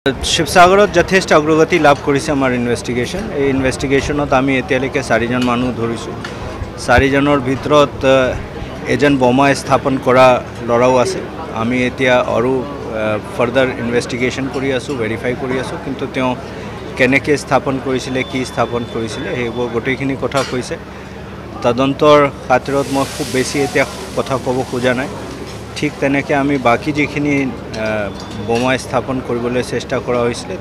শিৱসাগৰত যথেষ্ট অগ্ৰগতি লাভ কৰিছে আমাৰ ইনভেষ্টিগেশ্যন। এই ইনভেষ্টিগেশ্যনত আমি এতিয়ালৈকে 4জন মানুহ ধৰিছোঁ। 4জনৰ ভিতৰত এজন বোমা স্থাপন কৰা ল'ৰাও আছে। আমি এতিয়া আৰু ফাৰ্দাৰ ইনভেষ্টিগেশ্যন কৰি আছোঁ, ভেৰিফাই কৰি আছোঁ, কিন্তু তেওঁ কেনেকৈ স্থাপন কৰিছিলে, কি স্থাপন কৰিছিলে, সেইবোৰ গোটেইখিনি কথা কৈছে। তদন্তৰ খাতিৰত মই খুব বেছি এতিয়া কথা ক'ব খোজা নাই। ঠিক তেনেকৈ আমি বাকী যিখিনি বোমা স্থাপন কৰিবলৈ চেষ্টা কৰা হৈছিলে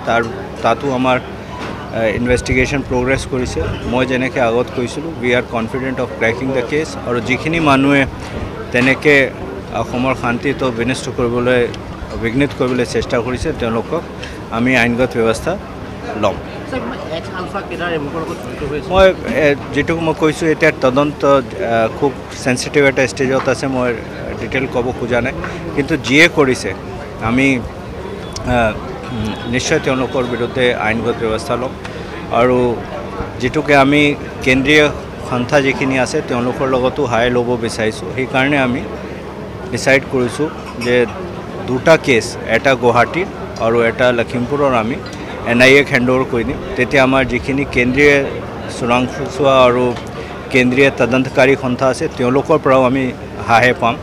তাতো আমাৰ ইনভেষ্টিগেশ্যন প্ৰগ্ৰেছ কৰিছে। মই যেনেকৈ আগত কৈছিলোঁ, we are confident of cracking the case, আৰু যিখিনি মানুহে তেনেকৈ অসমৰ শান্তিটো বিনষ্ট কৰিবলৈ চেষ্টা কৰিছে তেওঁলোকক আমি আইনগত ব্যৱস্থা ল'ম। মই যিটো মই কৈছোঁ, এতিয়া তদন্ত খুব চেঞ্চিটিভ এটা ষ্টেজত আছে, মই ডিটেইল ক'ব খোজা নাই, কিন্তু যিয়ে কৰিছে আমি নিশ্চয় তেওঁলোকৰ বিৰুদ্ধে আইনগত ব্যৱস্থা ল'ম। আৰু যিটোকে আমি কেন্দ্ৰীয় সংস্থা যিখিনি আছে তেওঁলোকৰ লগতো সহায় ল'ব বিচাৰিছোঁ। সেইকাৰণে আমি ডিচাইড কৰিছোঁ যে 2টা কেছ, এটা গুৱাহাটীৰ আৰু এটা লখিমপুৰৰ আমি NIA হেণ্ডঅভাৰ কৰি দিম। তেতিয়া আমাৰ যিখিনি কেন্দ্ৰীয় চোৰাংচোৱা আৰু কেন্দ্ৰীয় তদন্তকাৰী সংস্থা আছে তেওঁলোকৰ পৰাও আমি সহায় পাম,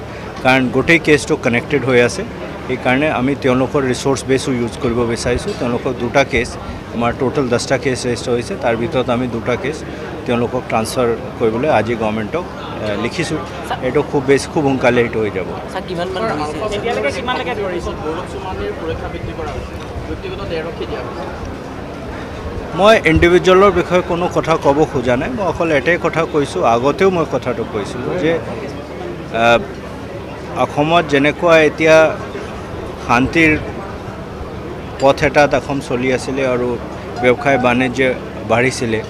কাৰণ গোটেই কেছটো কানেক্টেড হৈ আছে। সেইকাৰণে আমি তেওঁলোকৰ ৰিচোৰ্চ বেছো ইউজ কৰিব বিচাৰিছোঁ। তেওঁলোকক 2টা কেছ, আমাৰ টোটেল 10টা কেছ ৰেজিষ্টাৰ হৈছে, তাৰ ভিতৰত আমি 2টা কেছ তেওঁলোকক ট্ৰান্সফাৰ কৰিবলৈ আজি গভৰ্ণমেণ্টক লিখিছোঁ। এইটো খুব সোনকালে এইটো হৈ যাব। মই ইণ্ডিভিজুৱেলৰ বিষয়ে কোনো কথা ক'ব খোজা নাই। মই অকল এটাই কথা কৈছোঁ, আগতেও মই কথাটো কৈছিলোঁ যে অসমত যেনেকুৱা এতিয়া শান্তিৰ পথ এটাত অসম চলি আছিলে আৰু ব্যৱসায় বাণিজ্য বাঢ়িছিলে,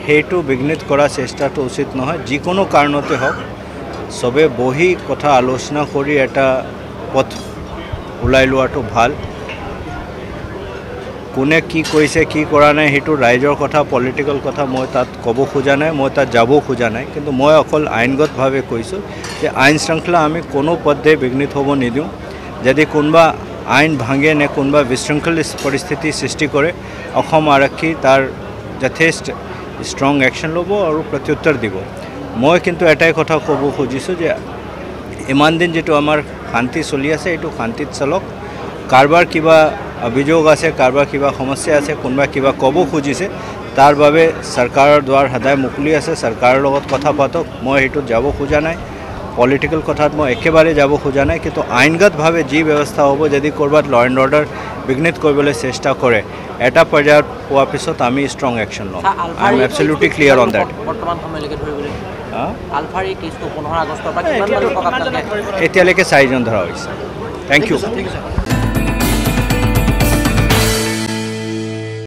সেইটো বিঘ্নিত কৰা চেষ্টাটো উচিত নহয়। যিকোনো কাৰণতে হওক, চবে বহি কথা আলোচনা কৰি এটা পথ ওলাই লোৱাটো ভাল। কোনে কি কৰিছে, কি কৰা নাই, সেইটো ৰাইজৰ কথা, পলিটিকেল কথা মই তাত ক'ব খোজা নাই, মই তাত যাবও খোজা নাই। কিন্তু মই অকল আইনগতভাৱে কৈছোঁ যে আইন শৃংখলা আমি কোনো পথে বিঘ্নিত হ'ব নিদিওঁ। যদি কোনোবা আইন ভাঙে নে কোনোবা বিশৃংখল পৰিস্থিতি সৃষ্টি কৰে, অসম আৰক্ষী তাৰ যথেষ্ট ষ্ট্ৰং একশ্যন ল'ব আৰু প্ৰত্যুত্তৰ দিব। মই কিন্তু এটাই কথা ক'ব খুজিছোঁ যে ইমান দিন যিটো আমাৰ শান্তি চলি আছে, এইটো শান্তিত চলক। কাৰোবাৰ কিবা অভিযোগ আছে, কাৰোবাৰ কিবা সমস্যা আছে, কোনোবা কিবা ক'ব খুজিছে, তাৰ বাবে চৰকাৰৰ দুৱাৰ সদায় মুকলি আছে। চৰকাৰৰ লগত কথা পাতক, মই সেইটোত যাব খোজা নাই। পলিটিকেল কথাত মই একেবাৰে যাব খোজা নাই, কিন্তু আইনগতভাৱে যি ব্যৱস্থা হ'ব, যদি ক'ৰবাত ল এণ্ড অৰ্ডাৰ বিঘ্নিত কৰিবলৈ চেষ্টা কৰে, এটা পৰ্যায়ত পোৱাৰ পিছত আমি ষ্ট্ৰং একশ্যন ল'ম। I am absolutely clear on that. এতিয়ালৈকে 4জন ধৰা হৈছে। Thank U.